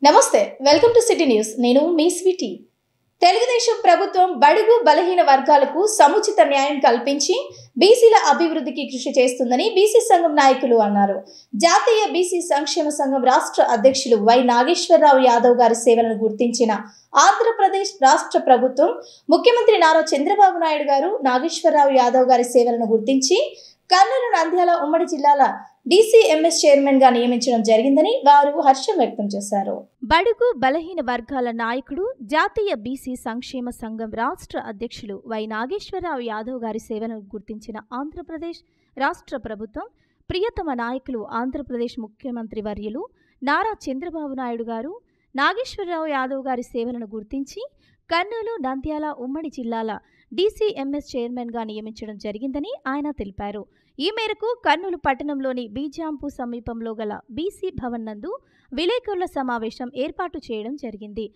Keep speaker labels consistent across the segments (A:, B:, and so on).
A: నమస్తే, welcome to city news. నేను మీ Sweety. Telugu Desam ప్రభుత్వం బడుగు బలహీన వర్గాలకు సముచిత న్యాయం కల్పించి బీసీల అభివృద్ధికి కృషి చేస్తుందని బీసీ సంఘం నాయకులు అన్నారు. జాతీయ బీసీ సంక్షేమ సంఘం రాష్ట్ర అధ్యక్షులు వై నాగేశ్వరరావు యాదవ్ గారి సేవలను గుర్తించిన ఆంధ్రప్రదేశ్ రాష్ట్ర ప్రభుత్వం ముఖ్యమంత్రి నారా చంద్రబాబు నాయుడు గారు నాగేశ్వరరావు యాదవ్ గారి సేవలను గుర్తించి కర్నూలు, నంద్యాల ఉమ్మడి జిల్లాల DCMS చైర్మన్ గా నియమించడం జరిగిందని వారు హర్షం వ్యక్తం చేశారు. బడుగు బలహీన వర్గాల నాయకుడు, జాతీయ బీసీ సంక్షేమ సంఘం రాష్ట్ర అధ్యక్షులు వై నాగేశ్వరరావు యాదవ్ గారి సేవలను గుర్తించిన ఆంధ్రప్రదేశ్ రాష్ట్ర ప్రభుత్వం ప్రియతమ నాయకులు ఆంధ్రప్రదేశ్ ముఖ్యమంత్రి వర్యులు నారా చంద్రబాబు నాయుడు గారు నాగేశ్వరరావు యాదవ్ గారి సేవలను గుర్తించి కర్నూలు, నంద్యాల ఉమ్మడి జిల్లాల DCMS చైర్మన్ గా నియమించడం జరిగిందని ఆయన తెలిపారు. ఈ మేరకు కర్నూలు పట్టణంలోని బీజాంపు సమీపంలో గల బీసీ భవన్ నందు విలేకరుల సమావేశం ఏర్పాటు చేయడం జరిగింది.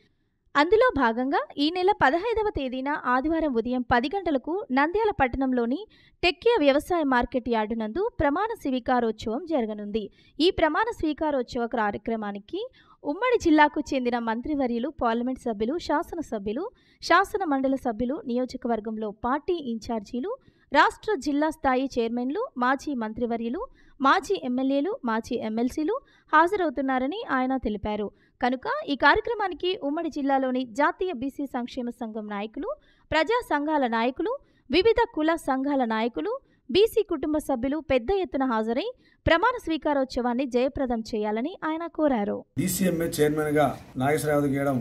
A: అందులో భాగంగా ఈ నెల 15వ తేదీన ఆదివారం ఉదయం 10 గంటలకు నంద్యాల పట్టణంలోని టెక్కియా వ్యవసాయ మార్కెట్ యార్డు నందు ప్రమాణ స్వీకారోత్సవం జరగనుంది. ఈ ప్రమాణ స్వీకారోత్సవ కార్యక్రమానికి ఉమ్మడి జిల్లాకు చెందిన మంత్రివర్యులు, పార్లమెంట్ సభ్యులు, శాసనసభ్యులు, శాసన మండలి సభ్యులు, నియోజకవర్గంలో పార్టీ ఇన్ఛార్జీలు, రాష్ట్ర జిల్లా స్థాయి చైర్మన్లు, మాజీ మంత్రివర్యులు, మాజీ ఎమ్మెల్యేలు, మాజీ ఎమ్మెల్సీలు హాజరవుతున్నారని ఆయన తెలిపారు. కనుక ఈ కార్యక్రమానికి ఉమ్మడి జిల్లాలోని జాతీయ బీసీ సంక్షేమ సంఘం నాయకులు, ప్రజా సంఘాల నాయకులు, వివిధ కుల సంఘాల నాయకులు, బీసీ కుటుంబ సభ్యులు పెద్ద ఎత్తున హాజరై ప్రమాణ స్వీకారోత్సవాన్ని జయప్రదం చేయాలని ఆయన కోరారు.
B: DCMS చైర్మన్గా నాగేశ్వరరావు గీయడం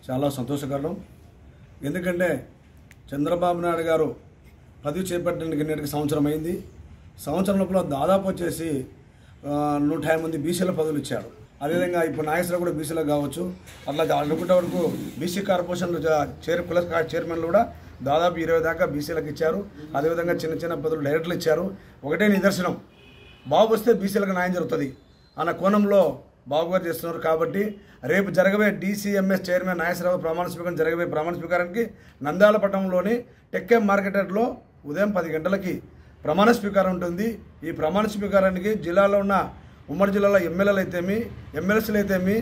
B: చాలా సంతోషకరం. ఎందుకంటే చంద్రబాబు నాయుడు గారు పదవి చేపట్టడానికి నేటికి సంవత్సరం అయింది. సంవత్సరం లోపల దాదాపు వచ్చేసి 150 మంది బీసీల పదవులు ఇచ్చారు. అదేవిధంగా ఇప్పుడు నాగేశ్వరరావు కూడా బీసీలో కావచ్చు. అట్లా అనుకుంటే వరకు బీసీ కార్పొరేషన్ కుల చైర్మన్లు కూడా దాదాపు 20 దాకా బీసీలకు ఇచ్చారు. అదేవిధంగా చిన్న చిన్న పదవులు డైరెక్టర్లు ఇచ్చారు. ఒకటే నిదర్శనం, బాబు వస్తే బీసీలకు న్యాయం జరుగుతుంది అన్న కోణంలో బాబు గారు చేస్తున్నారు. కాబట్టి రేపు జరగబోయే DCMS చైర్మన్ నాగేశ్వరరావు ప్రమాణ స్వీకారం జరగబోయే ప్రమాణ స్వీకారానికి నంద్యాల పట్టణంలోని టెక్కే మార్కెట్ యార్డ్లో ఉదయం 10 గంటలకి ప్రమాణ స్వీకారం ఉంటుంది. ఈ ప్రమాణ స్వీకారానికి జిల్లాలో ఉన్న ఉమ్మడి జిల్లాలో ఎమ్మెల్యేలు అయితేమి, ఎమ్మెల్సీలు అయితేమి,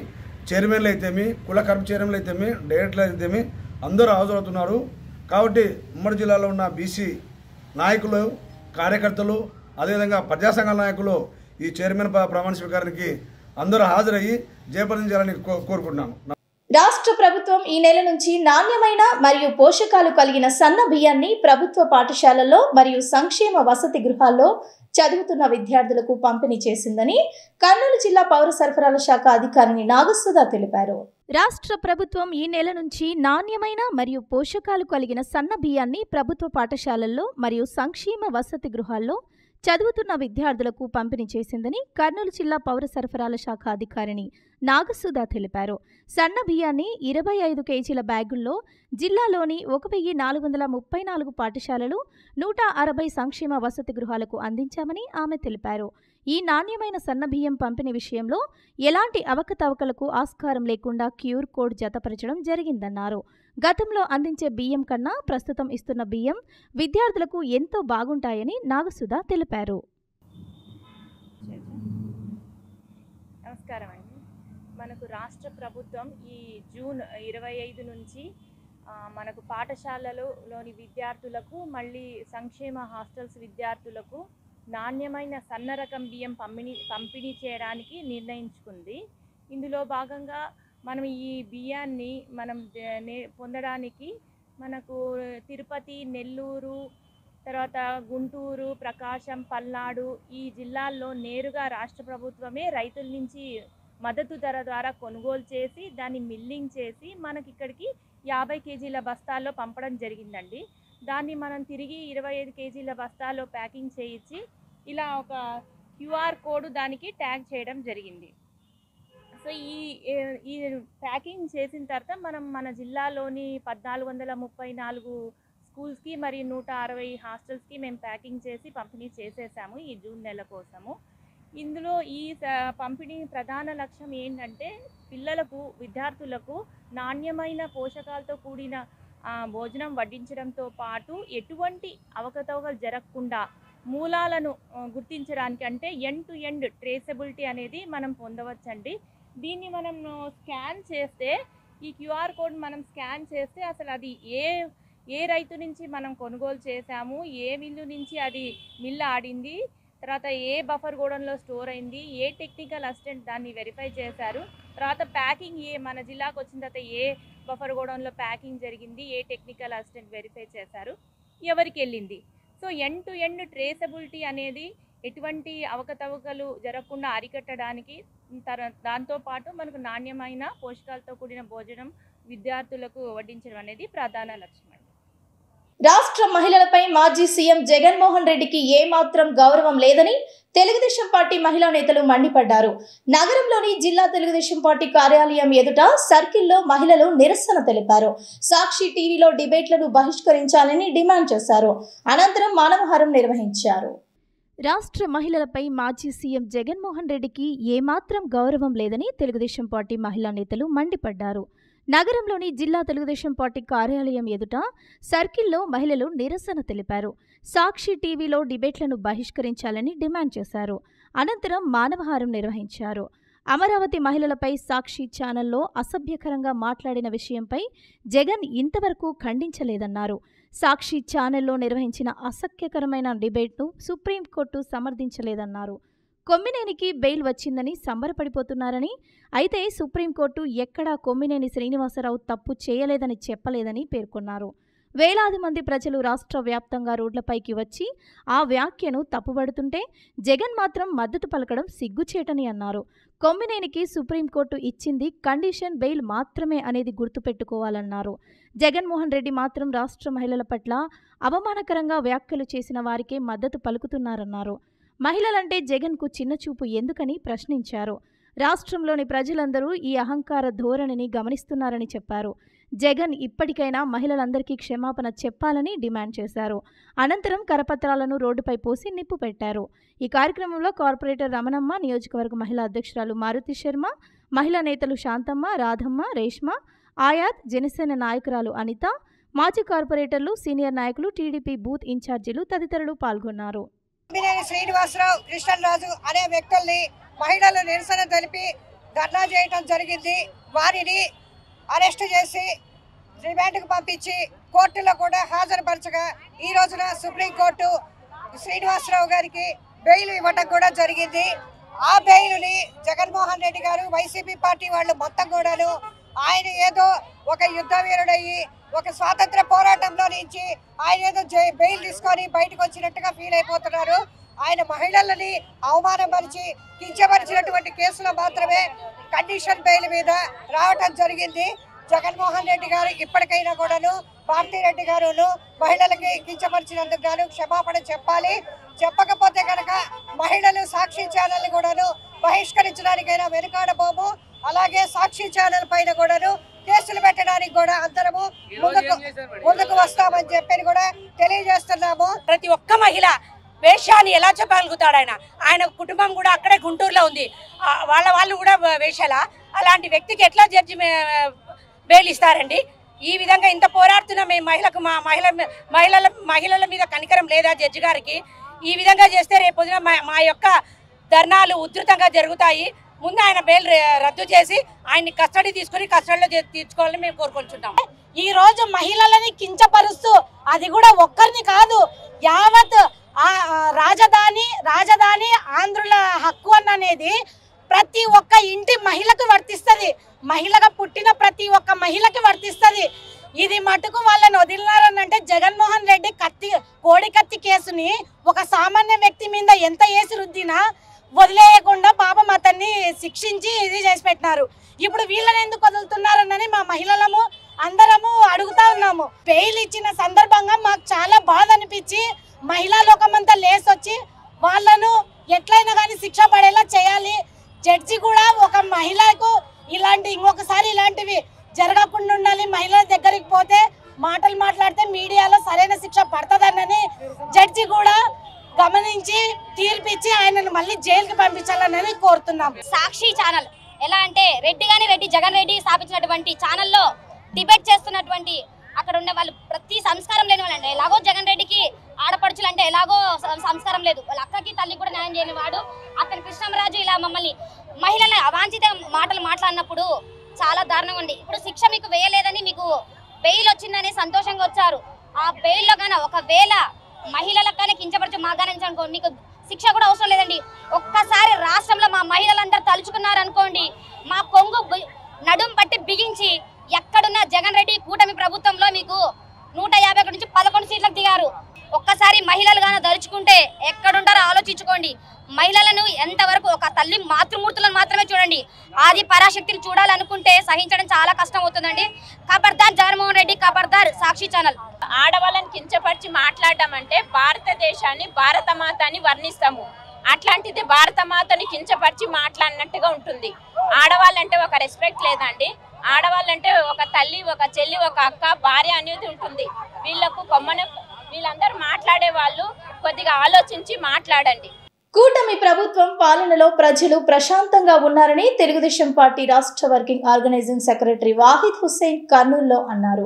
B: చైర్మన్లు అయితేమి, కుల కర్మ చైర్మన్లు అయితేమి, డైరెక్టర్లు అయితేమి అందరూ హాజరవుతున్నారు. కాబట్టి ఉమ్మడి జిల్లాలో ఉన్న బీసీ నాయకులు, కార్యకర్తలు, అదేవిధంగా ప్రజా సంఘాల నాయకులు ఈ చైర్మన్ ప్రమాణ స్వీకారానికి అందరూ హాజరయ్యి జయప్రదం చేయాలని కోరుకుంటున్నాను.
A: రాష్ట్ర ప్రభుత్వం ఈ నెల నుంచి నాణ్యమైన మరియు పోషకాలు కలిగిన సన్న బియ్యాన్ని ప్రభుత్వ పాఠశాలల్లో మరియు సంక్షేమ వసతి గృహాల్లో చదువుతున్న విద్యార్థులకు పంపిణీ చేసిందని కర్నూలు జిల్లా పౌర సరఫరాల శాఖ అధికారిని నాగసుధ తెలిపారు. రాష్ట్ర ప్రభుత్వం ఈ నెల నుంచి నాణ్యమైన మరియు పోషకాలు కలిగిన సన్న బియ్యాన్ని ప్రభుత్వ పాఠశాలల్లో మరియు సంక్షేమ వసతి గృహాల్లో చదువుతున్న విద్యార్థులకు పంపిణీ చేసిందని కర్నూలు జిల్లా పౌర సరఫరాల శాఖ అధికారిని నాగసుధ తెలిపారు. సన్న బియ్యాన్ని 25 కేజీల బ్యాగుల్లో జిల్లాలోని 1434 పాఠశాలలు, 160 సంక్షేమ వసతి గృహాలకు అందించామని ఆమె తెలిపారు. ఈ నాణ్యమైన సన్న బియ్యం పంపిణీ విషయంలో ఎలాంటి అవకతవకలకు ఆస్కారం లేకుండా QR కోడ్ జతపరచడం జరిగిందన్నారు. గతంలో అందించే బియ్యం కన్నా ప్రస్తుతం ఇస్తున్న బియ్యం విద్యార్థులకు ఎంతో బాగుంటాయని నాగసుధ తెలిపారు.
C: నమస్కారం అండి. మనకు రాష్ట్ర ప్రభుత్వం ఈ జూన్ 25 నుంచి మనకు పాఠశాలలోని విద్యార్థులకు, మళ్ళీ సంక్షేమ హాస్టల్స్ విద్యార్థులకు నాణ్యమైన సన్న రకం బియ్యం పంపిణీ చేయడానికి నిర్ణయించుకుంది. ఇందులో భాగంగా మనం ఈ బియ్యాన్ని పొందడానికి మనకు తిరుపతి, నెల్లూరు, తర్వాత గుంటూరు, ప్రకాశం, పల్నాడు ఈ జిల్లాల్లో నేరుగా రాష్ట్ర ప్రభుత్వమే రైతుల నుంచి మద్దతు ధర ద్వారా కొనుగోలు చేసి దాన్ని మిల్లింగ్ చేసి మనకి ఇక్కడికి 50 కేజీల బస్తాల్లో పంపడం జరిగిందండి. దాన్ని మనం తిరిగి 25 కేజీల బస్తాల్లో ప్యాకింగ్ చేయించి ఇలా ఒక QR కోడ్ దానికి ట్యాగ్ చేయడం జరిగింది. సో ఈ ప్యాకింగ్ చేసిన తర్వాత మనం మన జిల్లాలోని 1434 స్కూల్స్కి మరియు 160 హాస్టల్స్కి మేము ప్యాకింగ్ చేసి పంపిణీ చేసేసాము ఈ జూన్ నెల కోసము. ఇందులో ఈ పంపిణీ ప్రధాన లక్ష్యం ఏంటంటే పిల్లలకు, విద్యార్థులకు నాణ్యమైన పోషకాలతో కూడిన భోజనం వడ్డించడంతో పాటు ఎటువంటి అవకతవకలు జరగకుండా మూలాలను గుర్తించడానికి, అంటే ఎండ్ టు ఎండ్ ట్రేసబిలిటీ అనేది మనం పొందవచ్చండి. దీన్ని మనం స్కాన్ చేస్తే ఈ క్యూఆర్ కోడ్ మనం స్కాన్ చేస్తే అసలు అది ఏ రైతు నుంచి మనం కొనుగోలు చేశాము, ఏ మిల్లు నుంచి అది మిల్లు ఆడింది, తర్వాత ఏ బఫర్ గోడౌన్లో స్టోర్ అయింది, ఏ టెక్నికల్ అసిస్టెంట్ దాన్ని వెరిఫై చేశారు, తర్వాత ప్యాకింగ్ మన జిల్లాకు వచ్చిన తర్వాత ఏ బఫర్ గోడౌన్లో ప్యాకింగ్ జరిగింది, ఏ టెక్నికల్ అసిస్టెంట్ వెరిఫై చేశారు, ఎవరికి వెళ్ళింది. So end to end traceability అనేది ఎటువంటి అవకతవకలు జరగకుండా అరికట్టడానికి, దాంతోపాటు మనకు నాణ్యమైన పోషకాలతో కూడిన భోజనం విద్యార్థులకు వడ్డించడం అనేది ప్రధాన లక్ష్యం.
A: రాష్ట్ర మహిళలపై మాజీ సీఎం జగన్మోహన్ రెడ్డికి ఏమాత్రం గౌరవం లేదని తెలుగుదేశం పార్టీ మహిళా నేతలు మండిపడ్డారు. నగరంలోని జిల్లా తెలుగుదేశం పార్టీ కార్యాలయం ఎదుట సర్కిల్లో మహిళలు నిరసన తెలిపారు. సాక్షి టీవీలో డిబేట్లను బహిష్కరించాలని డిమాండ్ చేశారు. అనంతరం మానవహారం నిర్వహించారు. రాష్ట్ర మహిళలపై మాజీ సీఎం జగన్మోహన్ రెడ్డికి ఏమాత్రం గౌరవం లేదని తెలుగుదేశం పార్టీ మహిళా నేతలు మండిపడ్డారు. నగరంలోని జిల్లా తెలుగుదేశం పార్టీ కార్యాలయం ఎదుట సర్కిల్లో మహిళలు నిరసన తెలిపారు. సాక్షి టీవీలో డిబేట్లను బహిష్కరించాలని డిమాండ్ చేశారు. అనంతరం మానవహారం నిర్వహించారు. అమరావతి మహిళలపై సాక్షి ఛానల్లో అసభ్యకరంగా మాట్లాడిన విషయంపై జగన్ ఇంతవరకు ఖండించలేదన్నారు. సాక్షి ఛానల్లో నిర్వహించిన అసహ్యకరమైన డిబేట్ను సుప్రీంకోర్టు సమర్థించలేదన్నారు. కొమ్మినేనికి బెయిల్ వచ్చిందని సంబరపడిపోతున్నారని, అయితే సుప్రీంకోర్టు ఎక్కడా కొమ్మినేని శ్రీనివాసరావు తప్పు చేయలేదని చెప్పలేదని పేర్కొన్నారు. వేలాది మంది ప్రజలు రాష్ట్ర వ్యాప్తంగా రోడ్లపైకి వచ్చి ఆ వ్యాఖ్యను తప్పుబడుతుంటే జగన్ మాత్రం మద్దతు పలకడం సిగ్గుచేటని అన్నారు. కొమ్మినేనికి సుప్రీంకోర్టు ఇచ్చింది కండిషన్ బెయిల్ మాత్రమే అనేది గుర్తుపెట్టుకోవాలన్నారు. జగన్మోహన్ రెడ్డి మాత్రం రాష్ట్ర మహిళల పట్ల అవమానకరంగా వ్యాఖ్యలు చేసిన వారికే మద్దతు పలుకుతున్నారన్నారు. మహిళలంటే జగన్కు చిన్నచూపు ఎందుకని ప్రశ్నించారు. రాష్ట్రంలోని ప్రజలందరూ ఈ అహంకార ధోరణిని గమనిస్తున్నారని చెప్పారు. జగన్ ఇప్పటికైనా మహిళలందరికీ క్షమాపణ చెప్పాలని డిమాండ్ చేశారు. అనంతరం కరపత్రాలను రోడ్డుపై పోసి నిప్పు పెట్టారు. ఈ కార్యక్రమంలో కార్పొరేటర్ రమణమ్మ, నియోజకవర్గ మహిళా అధ్యక్షురాలు మారుతి శర్మ, మహిళా నేతలు శాంతమ్మ, రాధమ్మ, రేష్మ, ఆయాద్, జనసేన నాయకురాలు అనిత, మాజీ కార్పొరేటర్లు, సీనియర్ నాయకులు, టీడీపీ బూత్ ఇన్ఛార్జీలు తదితరులు పాల్గొన్నారు.
D: శ్రీనివాసరావు, కృష్ణరాజు అనే వ్యక్తుల్ని మహిళలు నిరసన తెలిపి ధర్నా చేయడం జరిగింది. వారిని అరెస్ట్ చేసి రిమాండ్కు పంపించి కోర్టులో కూడా హాజరుపరచగా ఈ రోజున సుప్రీంకోర్టు శ్రీనివాసరావు గారికి బెయిల్ ఇవ్వడం కూడా జరిగింది. ఆ బెయిల్ని జగన్మోహన్ రెడ్డి గారు, వైసీపీ పార్టీ వాళ్ళు మొత్తం కూడాను ఆయన ఏదో ఒక యుద్ధ వీరుడయ్యి ఒక స్వాతంత్ర పోరాటంలో నుంచి ఆయన ఏదో బెయిల్ తీసుకొని బయటకు వచ్చినట్టుగా ఫీల్ అయిపోతున్నారు. ఆయన మహిళలని అవమానపరిచి కించపరిచినటువంటి కేసులో మాత్రమే కండిషన్ బెయిల్ మీద రావటం జరిగింది. జగన్మోహన్ రెడ్డి గారు ఇప్పటికైనా కూడాను భారతిరెడ్డి గారు మహిళలకి కించపరిచినందుకు గాను క్షమాపణ చెప్పాలి. చెప్పకపోతే కనుక మహిళలు సాక్షి ఛానల్ కూడాను బహిష్కరించడానికైనా వెనుకాడబోము. అలాగే సాక్షి ఛానల్ పైన కూడాను కేసులు పెట్టడానికి కూడా అందరము ముందుకు వస్తామని చెప్పి కూడా తెలియజేస్తున్నాము.
E: ప్రతి ఒక్క మహిళ వేషాన్ని ఎలా చెప్పగలుగుతాడు? ఆయన కుటుంబం కూడా అక్కడే గుంటూరులో ఉంది. వాళ్ళు కూడా వేషాల అలాంటి వ్యక్తికి ఎట్లా జడ్జి బెయిల్ ఇస్తారండి? ఈ విధంగా ఇంత పోరాడుతున్న మేము మహిళల మీద కనికరం లేదా జడ్జి గారికి? ఈ విధంగా చేస్తే రేపొద్దున మా యొక్క ధర్నాలు ఉధృతంగా జరుగుతాయి. ముందు ఆయన బెయిల్ రద్దు చేసి ఆయన్ని కస్టడీ తీసుకుని కస్టడీలో తీర్చుకోవాలని మేము కోరుకుంటున్నాం.
F: ఈ రోజు మహిళలని కించపరుస్తూ, అది కూడా ఒక్కరిని కాదు, యావత్ రాజధాని ఆంధ్రుల హక్కు అనేది ప్రతి ఒక్క ఇంటి మహిళకు వర్తిస్తుంది. మహిళగా పుట్టిన ప్రతి ఒక్క మహిళకి వర్తిస్తుంది. ఇది మటుకు వాళ్ళని వదిలినారనంటే జగన్మోహన్ రెడ్డి కోడి కత్తి కేసుని ఒక సామాన్య వ్యక్తి మీద ఎంత వేసి రుద్దినా వదిలేయకుండా పాపం అతన్ని శిక్షించి ఇది చేసి పెట్టినారు. ఇప్పుడు వీళ్ళని ఎందుకు వదులుతున్నారని మా మహిళలము అందరము అడుగుతా ఉన్నాము. బెయిల్ ఇచ్చిన సందర్భంగా మాకు చాలా బాధ అనిపించి మహిళా లోకమంతా లేసొచ్చి వాళ్ళను ఎట్లయినా కానీ శిక్ష పడేలా చేయాలి. జడ్జి కూడా ఒక మహిళకు ఇంకొకసారి ఇలాంటివి జరగకుండా ఉండాలి. మహిళల దగ్గరికి పోతే మాటలు మాట్లాడితే మీడియాలో సరైన శిక్ష పడుతుందనని జడ్జి కూడా గమనించి తీర్పిచ్చి ఆయనను మళ్ళీ జైలుకి పంపించాలని కోరుతున్నాం.
G: సాక్షి ఛానల్ ఎలా అంటే రెడ్డి జగన్ రెడ్డి స్థాపించినటువంటి ఛానల్లో డిబేట్ చేస్తున్నటువంటి అక్కడ ఉండే వాళ్ళు ప్రతి సంస్కారం లేని వాళ్ళండి. ఎలాగో జగన్ రెడ్డికి ఆడపడుచులు అంటే ఎలాగో సంస్కారం లేదు. వాళ్ళ అక్కకి తల్లి కూడా న్యాయం చేయని వాడు అతని కృష్ణరాజు ఇలా మమ్మల్ని మహిళల అవాంఛిత మాటలు మాట్లాడినప్పుడు చాలా దారుణంగా ఉంది. ఇప్పుడు శిక్ష మీకు వేయలేదని మీకు బెయిల్ వచ్చిందని సంతోషంగా వచ్చారు. ఆ బెయిల్లో కానీ ఒకవేళ మహిళలకు కానీ కించపరిచి మాగానించనుకో మీకు శిక్ష కూడా అవసరం లేదండి. ఒక్కసారి రాష్ట్రంలో మా మహిళలందరూ తలుచుకున్నారు అనుకోండి, మా కొంగు నడుం పట్టి బిగించి ఎక్కడున్న జగన్ రెడ్డి కూటమి ప్రభుత్వంలో మీకు 151 నుంచి 11 సీట్లకు దిగారు. ఒక్కసారి మహిళలు గాన దలుచుకుంటే ఎక్కడుంటారో ఆలోచించుకోండి. మహిళలను ఎంతవరకు ఒక తల్లి మాతృమూర్తులను మాత్రమే చూడండి. ఆది పరాశక్తిని చూడాలనుకుంటే సహించడం చాలా కష్టం అవుతుందండి. ఖబర్దార్ జగన్మోహన్ రెడ్డి, ఖబర్దార్ సాక్షి ఛానల్.
H: ఆడవాళ్ళని కించపరిచి మాట్లాడడం అంటే భారతదేశాన్ని భారతమాతని వర్ణిస్తాము. అట్లాంటిది భారతమాతని కించపరిచి మాట్లాడినట్టుగా ఉంటుంది. ఆడవాళ్ళంటే ఒక రెస్పెక్ట్ లేదండి. ఆడవాళ్ళంటే ఒక తల్లి, ఒక చెల్లి, ఒక అక్క, భార్య అనేది ఉంటుంది. వీళ్ళకు వీళ్ళందరూ మాట్లాడే వాళ్ళు కొద్దిగా ఆలోచించి మాట్లాడండి.
A: కూటమి ప్రభుత్వం పాలనలో ప్రజలు ప్రశాంతంగా ఉన్నారని తెలుగుదేశం పార్టీ రాష్ట్ర working organizing secretary Wahid Hussain కర్నూలులో అన్నారు.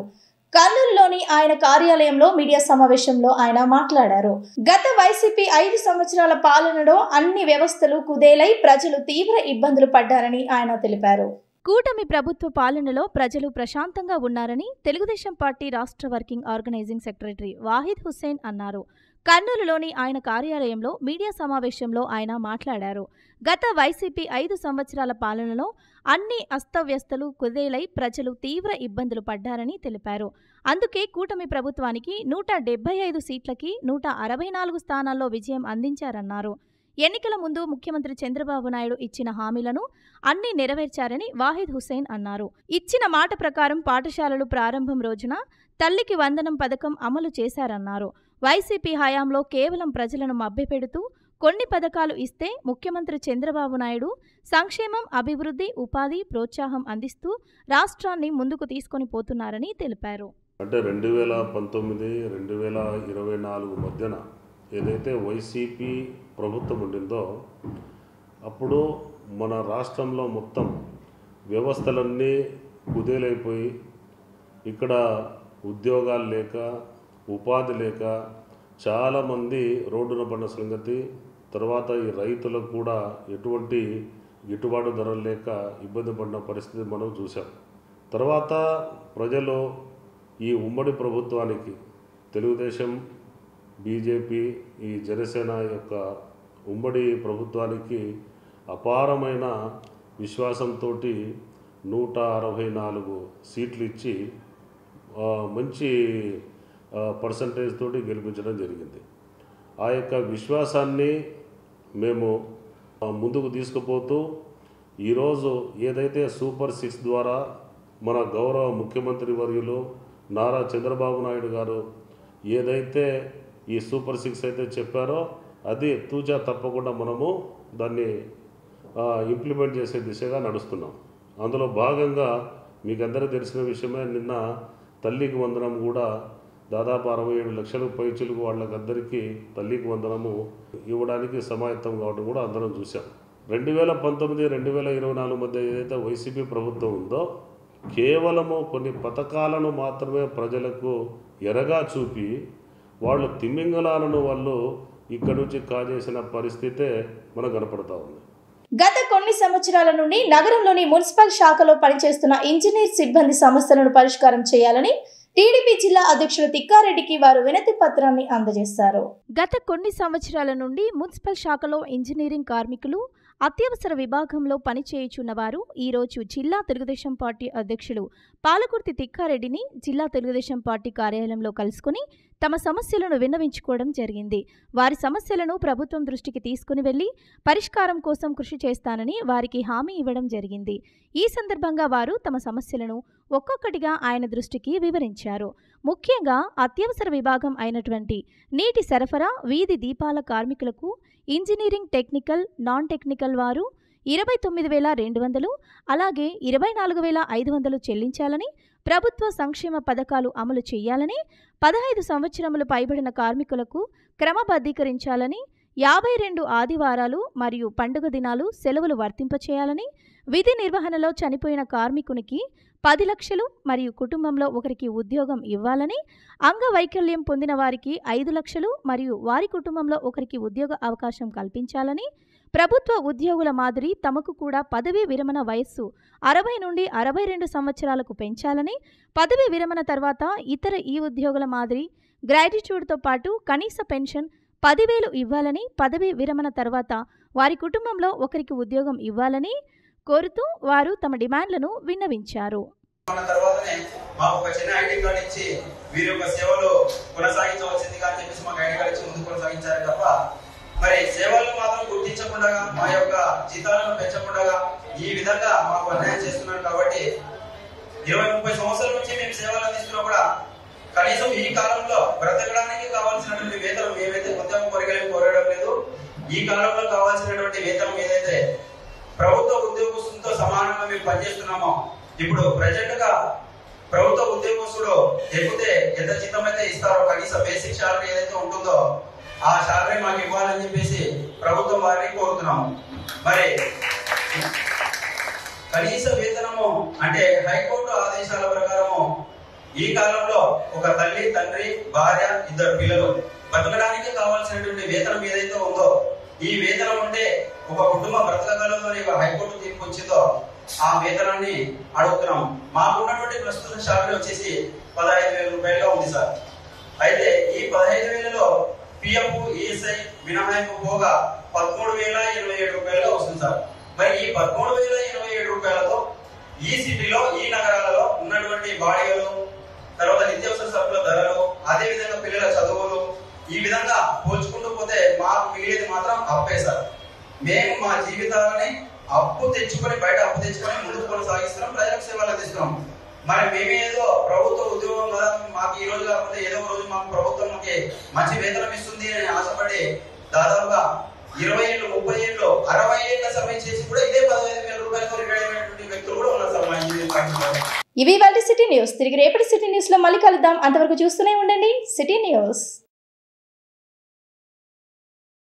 A: కర్నూలులోని ఆయన కార్యాలయంలో మీడియా సమావేశంలో ఆయన మాట్లాడారు. గత వైసీపీ 5 సంవత్సరాల పాలనలో అన్ని వ్యవస్థలు కుదేలై ప్రజలు తీవ్ర ఇబ్బందులు పడ్డారని ఆయన తెలిపారు. కూటమి ప్రభుత్వ పాలనలో ప్రజలు ప్రశాంతంగా ఉన్నారని తెలుగుదేశం పార్టీ రాష్ట్ర working organizing secretary Wahid Hussain అన్నారు. కర్నూలులోని ఆయన కార్యాలయంలో మీడియా సమావేశంలో ఆయన మాట్లాడారు. గత వైసీపీ 5 సంవత్సరాల పాలనలో అన్ని అస్తవ్యస్తలు కుదేలై ప్రజలు తీవ్ర ఇబ్బందులు పడ్డారని తెలిపారు. అందుకే కూటమి ప్రభుత్వానికి 175 సీట్లకి 164 స్థానాల్లో విజయం అందించారన్నారు. ఎన్నికల ముందు ముఖ్యమంత్రి చంద్రబాబు నాయుడు ఇచ్చిన హామీలను అన్ని నెరవేర్చారని వాహిద్ హుస్సేన్ అన్నారు. ఇచ్చిన మాట ప్రకారం పాఠశాలలు ప్రారంభం రోజున తల్లికి వందనం పథకం అమలు చేశారన్నారు. వైసీపీ హయాంలో కేవలం ప్రజలను మభ్యపెడుతూ కొన్ని పథకాలు ఇస్తే ముఖ్యమంత్రి చంద్రబాబు నాయుడు సంక్షేమం, అభివృద్ధి, ఉపాధి, ప్రోత్సాహం అందిస్తూ రాష్ట్రాన్ని ముందుకు తీసుకొని పోతున్నారని తెలిపారు.
I: అంటే 2019, 2024 మధ్యన ఏదైతే వైసీపీ ప్రభుత్వం ఉండిందో అప్పుడు మన రాష్ట్రంలో మొత్తం వ్యవస్థలన్నీ కుదేలైపోయి ఇక్కడ ఉద్యోగాలు లేక, ఉపాధి లేక చాలామంది రోడ్డున పడిన సంగతి, తర్వాత ఈ రైతులకు కూడా ఎటువంటి గిట్టుబాటు ధరలు లేక ఇబ్బంది పడిన పరిస్థితి మనం చూసాం. తర్వాత ప్రజలు ఈ ఉమ్మడి ప్రభుత్వానికి, తెలుగుదేశం, బీజేపీ, ఈ జనసేన యొక్క ఉమ్మడి ప్రభుత్వానికి అపారమైన విశ్వాసంతో 164 సీట్లు ఇచ్చి మంచి పర్సంటేజ్ తోటి గెలిపించడం జరిగింది. ఆ యొక్క విశ్వాసాన్ని మేము ముందుకు తీసుకుపోతూ ఈరోజు ఏదైతే సూపర్ 6 ద్వారా మన గౌరవ ముఖ్యమంత్రి వర్యులు నారా చంద్రబాబు నాయుడు గారు ఏదైతే ఈ సూపర్ 6 అయితే చెప్పారో అది తూచా తప్పకుండా మనము దాన్ని ఇంప్లిమెంట్ చేసే దిశగా నడుస్తున్నాం. అందులో భాగంగా మీకు అందరికీ తెలిసిన విషయమే, నిన్న తల్లికి వందనం కూడా దాదాపు 67 లక్షల పైచులకు వాళ్ళకందరికీ తల్లికి వందనము ఇవ్వడానికి సమాయత్తం కావడం కూడా అందరం చూసాం. 2019, 2024 మధ్య ఏదైతే వైసీపీ ప్రభుత్వం ఉందో కేవలము కొన్ని పథకాలను మాత్రమే ప్రజలకు ఎరగా చూపి వాళ్ళు తిమ్మింగళాలను వాళ్ళు ఇక్కడ నుంచి కాజేసిన పరిస్థితే మనకు కనపడతా ఉంది.
A: గత కొన్ని సంవత్సరాల నుండి నగరంలోని మున్సిపల్ శాఖలో పనిచేస్తున్న ఇంజనీర్ సిబ్బంది సమస్యలను పరిష్కారం చేయాలని టీడీపీ జిల్లా అధ్యక్షుడు తిక్కారెడ్డికి వారు వినతి పత్రాన్ని అందజేశారు. గత కొన్ని సంవత్సరాల నుండి మున్సిపల్ శాఖలో ఇంజనీరింగ్ కార్మికులు అత్యవసర విభాగంలో పనిచేయుచున్న వారు ఈరోజు జిల్లా తెలుగుదేశం పార్టీ అధ్యక్షుడు పాలకుర్తి తిక్కారెడ్డిని జిల్లా తెలుగుదేశం పార్టీ కార్యాలయంలో కలుసుకుని తమ సమస్యలను విన్నవించుకోవడం జరిగింది. వారి సమస్యలను ప్రభుత్వం దృష్టికి తీసుకుని వెళ్లి పరిష్కారం కోసం కృషి చేస్తానని వారికి హామీ ఇవ్వడం జరిగింది. ఈ సందర్భంగా వారు తమ సమస్యలను ఒక్కొక్కటిగా ఆయన దృష్టికి వివరించారు. ముఖ్యంగా అత్యవసర విభాగం అయినటువంటి నీటి సరఫరా, వీధి దీపాల కార్మికులకు ఇంజనీరింగ్ టెక్నికల్, నాన్ టెక్నికల్ వారు 29,200 అలాగే 24,500 చెల్లించాలని, ప్రభుత్వ సంక్షేమ పథకాలు అమలు చేయాలని, 15 సంవత్సరములు పైబడిన కార్మికులకు క్రమబద్ధీకరించాలని, 52 ఆదివారాలు మరియు పండుగ దినాలు సెలవులు వర్తింపచేయాలని, విధి నిర్వహణలో చనిపోయిన కార్మికునికి 10 లక్షలు మరియు కుటుంబంలో ఒకరికి ఉద్యోగం ఇవ్వాలని, అంగవైకల్యం పొందిన వారికి 5 లక్షలు మరియు వారి కుటుంబంలో ఒకరికి ఉద్యోగ అవకాశం కల్పించాలని, ప్రభుత్వ ఉద్యోగుల మాదిరి తమకు కూడా పదవీ విరమణ వయస్సు 60 నుండి 62 సంవత్సరాలకు పెంచాలని, పదవీ విరమణ తర్వాత ఇతర ఈ ఉద్యోగుల మాదిరి గ్రాట్యుటీతో పాటు కనీస పెన్షన్ 10,000 ఇవ్వాలని, పదవీ విరమణ తర్వాత వారి కుటుంబంలో ఒకరికి ఉద్యోగం ఇవ్వాలని కోరుతూ వారు తమ డిమాండ్లను విన్నవించారు.
J: మరి సేవలను మాత్రం గుర్తించకుండా మా యొక్క జీతాలను పెంచకుండా ఈ విధంగా మాకు అన్యాయం చేస్తున్నారు. కాబట్టి 20-30 సంవత్సరాల నుంచి మేము సేవలు అందిస్తున్నా కూడా కనీసం ఈ కాలంలో బ్రతకడానికి కావాల్సినటువంటి వేతనం ఏవైతే ఉద్యోగం కోరడం లేదు. ఈ కాలంలో కావాల్సినటువంటి వేతనం ఏదైతే ప్రభుత్వ ఉద్యోగస్తులతో సమానంగా మేము పనిచేస్తున్నామో, ఇప్పుడు ప్రజెంట్ గా ప్రభుత్వ ఉద్యోగస్తుడు ఎక్కితే ఎంత జీతం అయితే ఇస్తారో కనీస బేసిక్ శాలరీ ఏదైతే ఉంటుందో ఆ శాలరీ మాకు ఇవ్వాలని చెప్పేసి ప్రభుత్వం వారిని కోరుతున్నాము. మరి కనీస వేతనము అంటే హైకోర్టు ఆదేశాల ప్రకారము ఈ కాలంలో ఒక తల్లి, తండ్రి, భార్య, 2 పిల్లలు బతకడానికి కావాల్సినటువంటి వేతనం ఏదైతే ఉందో ఈ వేతనం ఉంటే ఒక కుటుంబం బ్రతకగలదు అని హైకోర్టు తీర్పు వచ్చిందో ఆ వేతనాన్ని అడుగుతున్నాం. మాకున్నటువంటి ప్రస్తుత శాలరీ వచ్చేసి 15,000 రూపాయలుగా ఉంది సార్. అయితే ఈ 15,000లో పిఎఫ్, ఈఎస్ఐ మినహాయింపు పోగా 13,027 రూపాయలుగా వస్తుంది సార్. మరి ఈ 13,027 రూపాయలతో ఈ సిటీలో, ఈ నగరాలలో ఉన్నటువంటి బాడీలు, తర్వాత నిత్యావసర సరుకుల ధరలు, అదే విధంగా పిల్లల చదువులు, ఈ విధంగా పోల్చుకుంటూ పోతే మాకు మిగిలేది మాత్రం అప్పే సార్. మేము మా జీవితాలని అప్పు తెచ్చుకొని ముందుకు కొనసాగిస్తున్నాం, ప్రజలకు సేవలు అందిస్తున్నాం. మరి మేమేదో ప్రభుత్వ ఉద్యోగం కదా, మాకు ఈ రోజు కాకపోతే ఏదో రోజు మాకు ప్రభుత్వం మంచి వేతనం ఇస్తుంది అని ఆశపడి దాదాపుగా 20 ఏళ్ళు, 30 ఏళ్ళు, 60 ఏళ్ళ సర్వీస్ చేసి కూడా ఇదే 15,000 రూపాయలతో రిటైర్ అయినటువంటి వ్యక్తులు కూడా ఉన్నారు సార్ మా ఇంజనీరింగ్.
A: ఇవి వాళ్ళ సిటీ న్యూస్. తిరిగి రేపటి సిటీ న్యూస్ లో మళ్ళీ కలుద్దాం. అంతవరకు చూస్తూనే ఉండండి సిటీ న్యూస్.